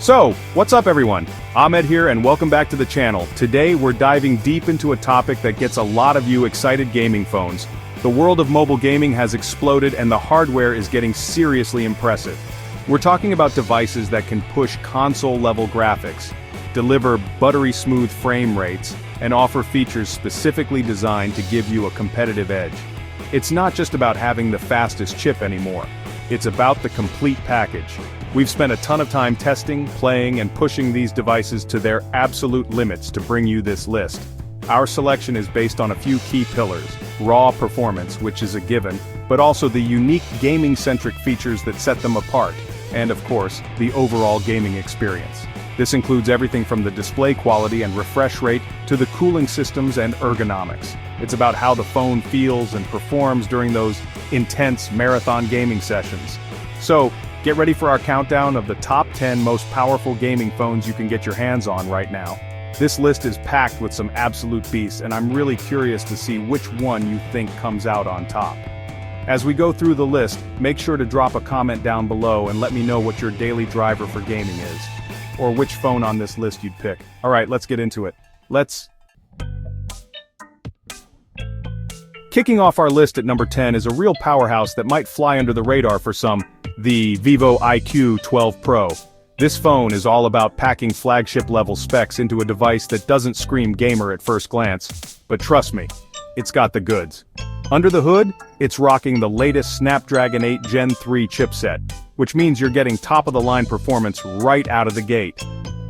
So, what's up everyone? Ahmed here and welcome back to the channel. Today we're diving deep into a topic that gets a lot of you excited: gaming phones. The world of mobile gaming has exploded and the hardware is getting seriously impressive. We're talking about devices that can push console-level graphics, deliver buttery-smooth frame rates, and offer features specifically designed to give you a competitive edge. It's not just about having the fastest chip anymore. It's about the complete package. We've spent a ton of time testing, playing, and pushing these devices to their absolute limits to bring you this list. Our selection is based on a few key pillars: raw performance, which is a given, but also the unique gaming-centric features that set them apart, and of course, the overall gaming experience. This includes everything from the display quality and refresh rate to the cooling systems and ergonomics. It's about how the phone feels and performs during those intense marathon gaming sessions. So, get ready for our countdown of the top 10 most powerful gaming phones you can get your hands on right now. This list is packed with some absolute beasts, and I'm really curious to see which one you think comes out on top. As we go through the list, make sure to drop a comment down below and let me know what your daily driver for gaming is, or which phone on this list you'd pick. Alright, let's get into it. Kicking off our list at number 10 is a real powerhouse that might fly under the radar for some: the Vivo IQ 12 Pro. This phone is all about packing flagship-level specs into a device that doesn't scream gamer at first glance. But trust me, it's got the goods. Under the hood, it's rocking the latest Snapdragon 8 Gen 3 chipset, which means you're getting top-of-the-line performance right out of the gate.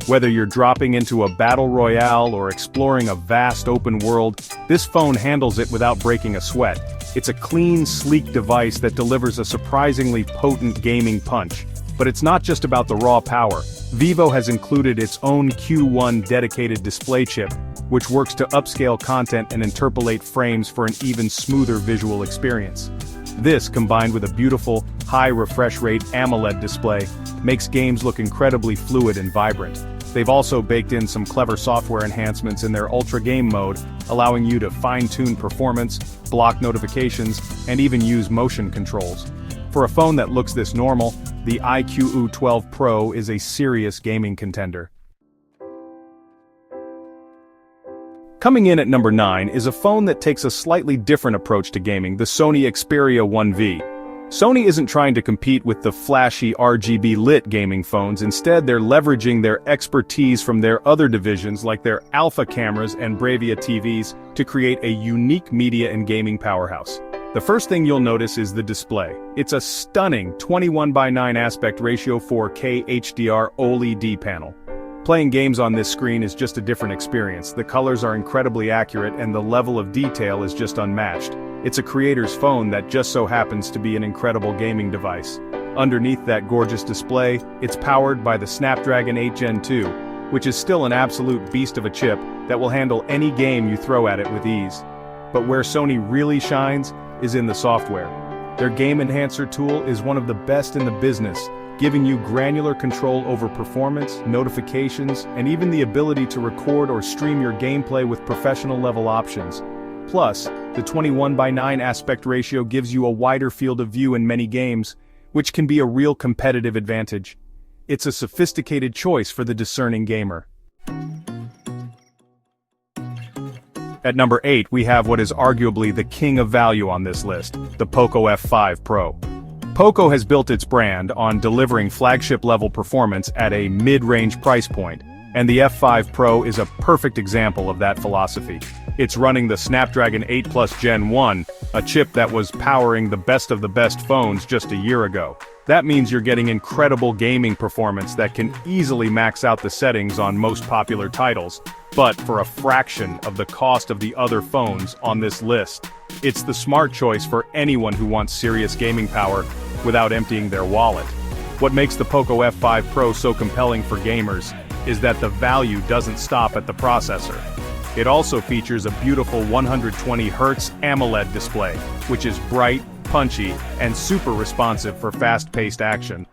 Whether you're dropping into a battle royale or exploring a vast open world, this phone handles it without breaking a sweat. It's a clean, sleek device that delivers a surprisingly potent gaming punch. But it's not just about the raw power. Vivo has included its own Q1 dedicated display chip, which works to upscale content and interpolate frames for an even smoother visual experience. This, combined with a beautiful, high refresh rate AMOLED display, makes games look incredibly fluid and vibrant. They've also baked in some clever software enhancements in their Ultra Game mode, allowing you to fine-tune performance, block notifications, and even use motion controls. For a phone that looks this normal, the IQ 12 Pro is a serious gaming contender. Coming in at number 9 is a phone that takes a slightly different approach to gaming: the Sony Xperia 1V. Sony isn't trying to compete with the flashy RGB lit gaming phones. Instead, they're leveraging their expertise from their other divisions like their Alpha cameras and Bravia TVs to create a unique media and gaming powerhouse. The first thing you'll notice is the display. It's a stunning 21:9 aspect ratio 4K HDR OLED panel. Playing games on this screen is just a different experience. The colors are incredibly accurate and the level of detail is just unmatched. It's a creator's phone that just so happens to be an incredible gaming device. Underneath that gorgeous display, it's powered by the Snapdragon 8 Gen 2, which is still an absolute beast of a chip that will handle any game you throw at it with ease. But where Sony really shines is in the software. Their Game Enhancer tool is one of the best in the business, giving you granular control over performance, notifications, and even the ability to record or stream your gameplay with professional-level options. Plus, the 21:9 aspect ratio gives you a wider field of view in many games, which can be a real competitive advantage. It's a sophisticated choice for the discerning gamer. At number 8, we have what is arguably the king of value on this list: the Poco F5 Pro. Poco has built its brand on delivering flagship-level performance at a mid-range price point, and the F5 Pro is a perfect example of that philosophy. It's running the Snapdragon 8 Plus Gen 1, a chip that was powering the best phones just a year ago. That means you're getting incredible gaming performance that can easily max out the settings on most popular titles, but for a fraction of the cost of the other phones on this list. It's the smart choice for anyone who wants serious gaming power without emptying their wallet. What makes the Poco F5 Pro so compelling for gamers is that the value doesn't stop at the processor. It also features a beautiful 120Hz AMOLED display, which is bright, punchy, and super responsive for fast-paced action.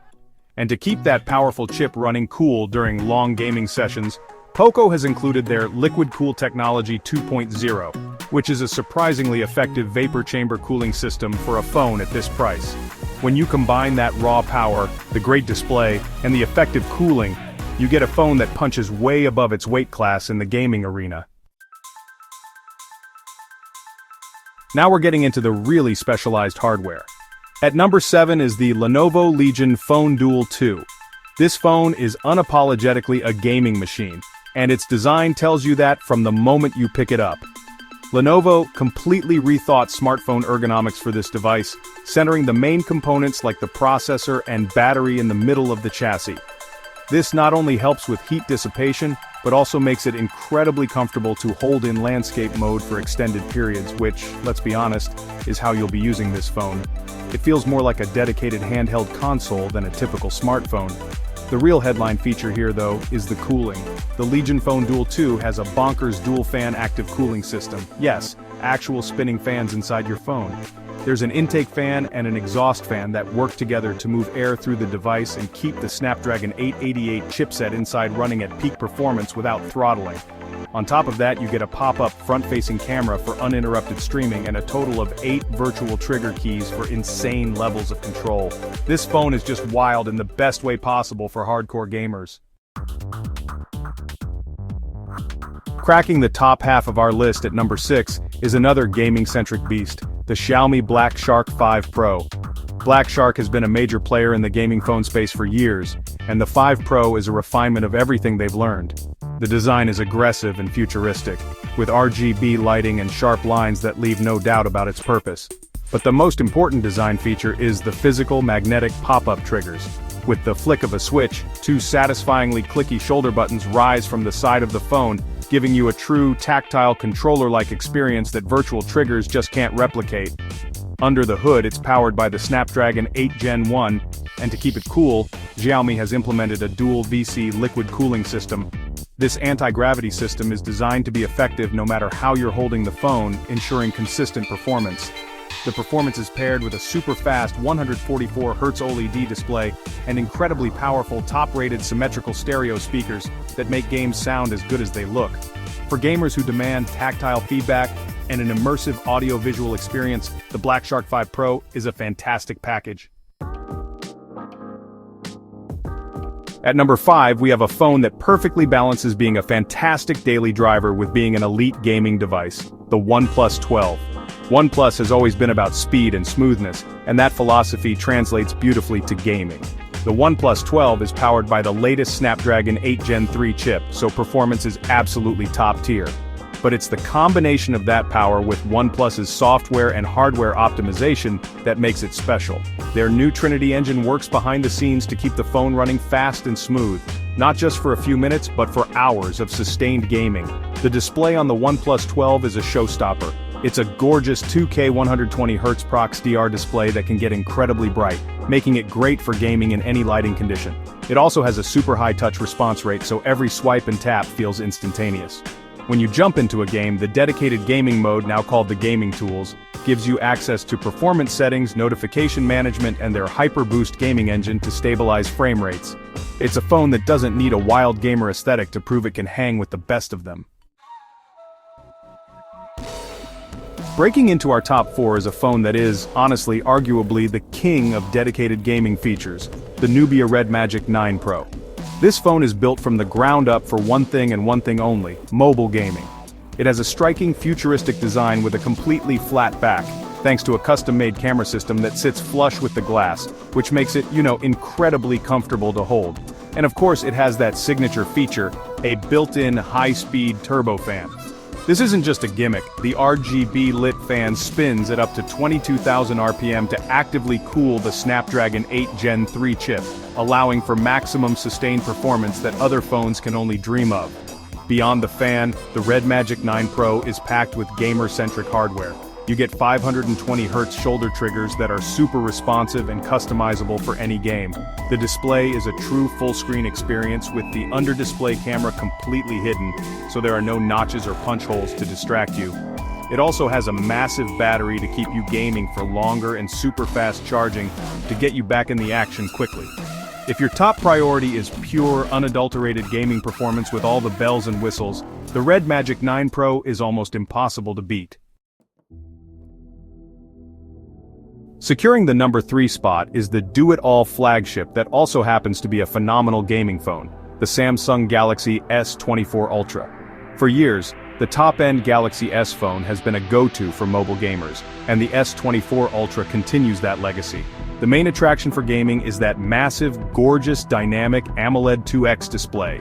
And to keep that powerful chip running cool during long gaming sessions, Poco has included their Liquid Cool Technology 2.0, which is a surprisingly effective vapor chamber cooling system for a phone at this price. When you combine that raw power, the great display, and the effective cooling, You get a phone that punches way above its weight class in the gaming arena. Now we're getting into the really specialized hardware. At number 7 is the Lenovo Legion Phone Duel 2. This phone is unapologetically a gaming machine, and its design tells you that from the moment you pick it up. Lenovo completely rethought smartphone ergonomics for this device, centering the main components like the processor and battery in the middle of the chassis. This not only helps with heat dissipation, but also makes it incredibly comfortable to hold in landscape mode for extended periods, which, let's be honest, is how you'll be using this phone. It feels more like a dedicated handheld console than a typical smartphone. The real headline feature here, though, is the cooling. The Legion Phone Duel 2 has a bonkers dual-fan active cooling system. Yes, actual spinning fans inside your phone. There's an intake fan and an exhaust fan that work together to move air through the device and keep the Snapdragon 888 chipset inside running at peak performance without throttling. On top of that, you get a pop-up front-facing camera for uninterrupted streaming and a total of 8 virtual trigger keys for insane levels of control. This phone is just wild in the best way possible for hardcore gamers. Cracking the top half of our list at number 6 is another gaming-centric beast, the Xiaomi Black Shark 5 Pro. Black Shark has been a major player in the gaming phone space for years, and the 5 Pro is a refinement of everything they've learned. The design is aggressive and futuristic, with RGB lighting and sharp lines that leave no doubt about its purpose. But the most important design feature is the physical magnetic pop-up triggers. With the flick of a switch, 2 satisfyingly clicky shoulder buttons rise from the side of the phone, giving you a true tactile controller-like experience that virtual triggers just can't replicate. Under the hood, it's powered by the Snapdragon 8 Gen 1, and to keep it cool, Xiaomi has implemented a dual VC liquid cooling system. This anti-gravity system is designed to be effective no matter how you're holding the phone, ensuring consistent performance. The performance is paired with a super-fast 144Hz OLED display and incredibly powerful top-rated symmetrical stereo speakers that make games sound as good as they look. For gamers who demand tactile feedback and an immersive audio-visual experience, the Black Shark 5 Pro is a fantastic package. At number 5, we have a phone that perfectly balances being a fantastic daily driver with being an elite gaming device, the OnePlus 12. OnePlus has always been about speed and smoothness, and that philosophy translates beautifully to gaming. The OnePlus 12 is powered by the latest Snapdragon 8 Gen 3 chip, so performance is absolutely top tier. But it's the combination of that power with OnePlus's software and hardware optimization that makes it special. Their new Trinity engine works behind the scenes to keep the phone running fast and smooth, not just for a few minutes, but for hours of sustained gaming. The display on the OnePlus 12 is a showstopper. It's a gorgeous 2K 120Hz Prox DR display that can get incredibly bright, making it great for gaming in any lighting condition. It also has a super high touch response rate, so every swipe and tap feels instantaneous. When you jump into a game, the dedicated gaming mode, now called the Gaming Tools, gives you access to performance settings, notification management, and their Hyper Boost gaming engine to stabilize frame rates. It's a phone that doesn't need a wild gamer aesthetic to prove it can hang with the best of them. Breaking into our top 4 is a phone that is, honestly, arguably the king of dedicated gaming features, the Nubia Red Magic 9 Pro. This phone is built from the ground up for one thing and one thing only: mobile gaming. It has a striking futuristic design with a completely flat back, thanks to a custom-made camera system that sits flush with the glass, which makes it, incredibly comfortable to hold. And of course it has that signature feature, a built-in high-speed turbofan. This isn't just a gimmick. The RGB lit fan spins at up to 22,000 RPM to actively cool the Snapdragon 8 Gen 3 chip, allowing for maximum sustained performance that other phones can only dream of. Beyond the fan, the Red Magic 9 Pro is packed with gamer-centric hardware. You get 520Hz shoulder triggers that are super responsive and customizable for any game. The display is a true full-screen experience with the under-display camera completely hidden, so there are no notches or punch holes to distract you. It also has a massive battery to keep you gaming for longer and super fast charging to get you back in the action quickly. If your top priority is pure, unadulterated gaming performance with all the bells and whistles, the Red Magic 9 Pro is almost impossible to beat. Securing the number 3 spot is the do-it-all flagship that also happens to be a phenomenal gaming phone, the Samsung Galaxy S24 Ultra. For years, the top-end Galaxy S phone has been a go-to for mobile gamers, and the S24 Ultra continues that legacy. The main attraction for gaming is that massive, gorgeous, dynamic AMOLED 2X display.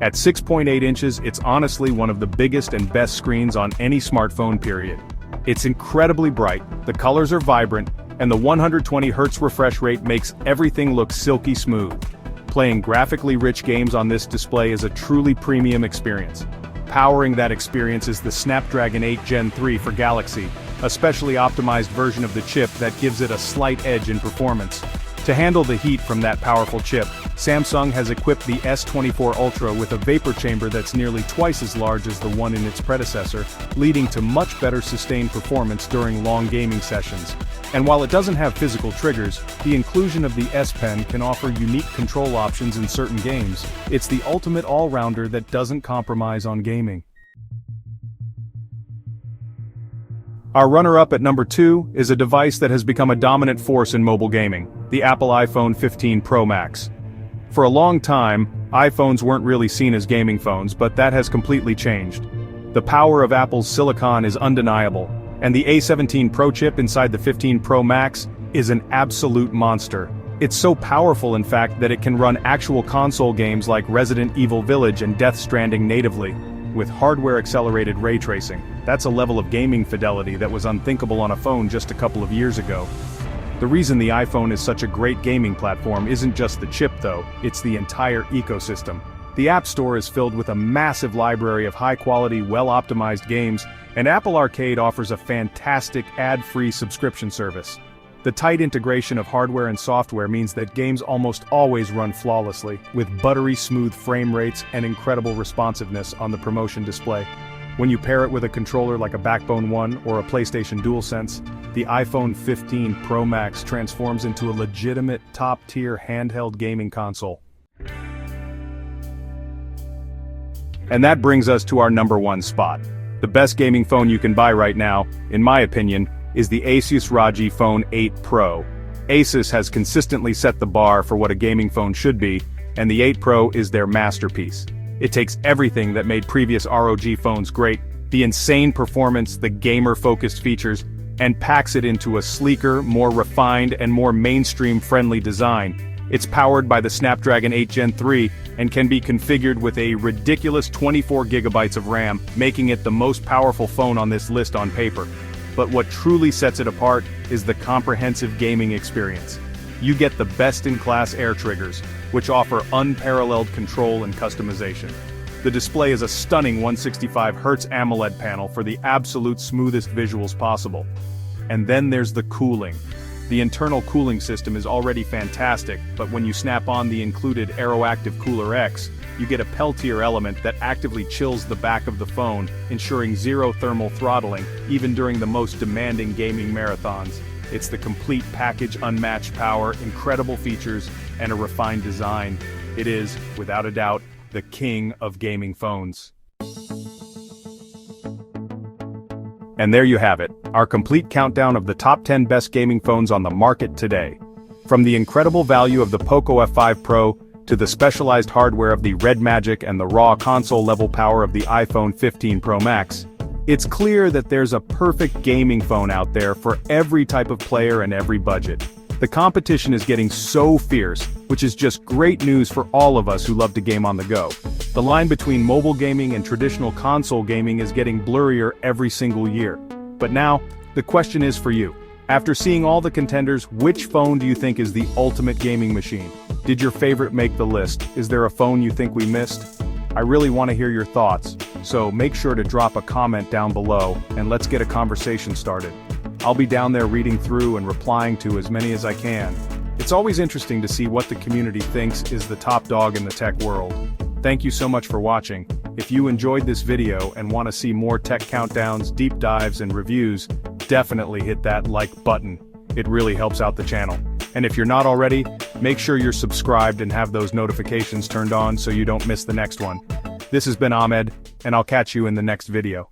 At 6.8 inches, it's honestly one of the biggest and best screens on any smartphone period. It's incredibly bright, the colors are vibrant, and the 120Hz refresh rate makes everything look silky smooth. Playing graphically rich games on this display is a truly premium experience. Powering that experience is the Snapdragon 8 Gen 3 for Galaxy, a specially optimized version of the chip that gives it a slight edge in performance. To handle the heat from that powerful chip, Samsung has equipped the S24 Ultra with a vapor chamber that's nearly twice as large as the one in its predecessor, leading to much better sustained performance during long gaming sessions. And while it doesn't have physical triggers, the inclusion of the S Pen can offer unique control options in certain games. It's the ultimate all-rounder that doesn't compromise on gaming. Our runner-up at number 2 is a device that has become a dominant force in mobile gaming, the Apple iPhone 15 Pro Max. For a long time, iPhones weren't really seen as gaming phones, but that has completely changed. The power of Apple's silicon is undeniable, and the A17 Pro chip inside the 15 Pro Max is an absolute monster. It's so powerful in fact that it can run actual console games like Resident Evil Village and Death Stranding natively, with hardware-accelerated ray tracing. That's a level of gaming fidelity that was unthinkable on a phone just a couple of years ago. The reason the iPhone is such a great gaming platform isn't just the chip though, it's the entire ecosystem. The App Store is filled with a massive library of high-quality, well-optimized games, and Apple Arcade offers a fantastic ad-free subscription service. The tight integration of hardware and software means that games almost always run flawlessly, with buttery smooth frame rates and incredible responsiveness on the promotion display. When you pair it with a controller like a Backbone One or a PlayStation DualSense, the iPhone 15 Pro Max transforms into a legitimate top-tier handheld gaming console. And that brings us to our number 1 spot. The best gaming phone you can buy right now, in my opinion, is the Asus ROG Phone 8 Pro. Asus has consistently set the bar for what a gaming phone should be, and the 8 Pro is their masterpiece. It takes everything that made previous ROG phones great, the insane performance, the gamer-focused features, and packs it into a sleeker, more refined, and more mainstream-friendly design. It's powered by the Snapdragon 8 Gen 3 and can be configured with a ridiculous 24 GB of RAM, making it the most powerful phone on this list on paper. But what truly sets it apart is the comprehensive gaming experience. You get the best-in-class air triggers, which offer unparalleled control and customization. The display is a stunning 165Hz AMOLED panel for the absolute smoothest visuals possible. And then there's the cooling. The internal cooling system is already fantastic, but when you snap on the included Aeroactive Cooler X, you get a Peltier element that actively chills the back of the phone, ensuring zero thermal throttling, even during the most demanding gaming marathons. It's the complete package, unmatched power, incredible features, and a refined design. It is, without a doubt, the king of gaming phones. And there you have it, our complete countdown of the top 10 best gaming phones on the market today. From the incredible value of the Poco F5 Pro, to the specialized hardware of the Red Magic and the raw console-level power of the iPhone 15 Pro Max, it's clear that there's a perfect gaming phone out there for every type of player and every budget. The competition is getting so fierce, which is just great news for all of us who love to game on the go. The line between mobile gaming and traditional console gaming is getting blurrier every single year. But now, the question is for you. After seeing all the contenders, which phone do you think is the ultimate gaming machine? Did your favorite make the list? Is there a phone you think we missed? I really want to hear your thoughts, so make sure to drop a comment down below, and let's get a conversation started. I'll be down there reading through and replying to as many as I can. It's always interesting to see what the community thinks is the top dog in the tech world. Thank you so much for watching. If you enjoyed this video and want to see more tech countdowns, deep dives, and reviews, definitely hit that like button. It really helps out the channel. And if you're not already, make sure you're subscribed and have those notifications turned on so you don't miss the next one. This has been Ahmed, and I'll catch you in the next video.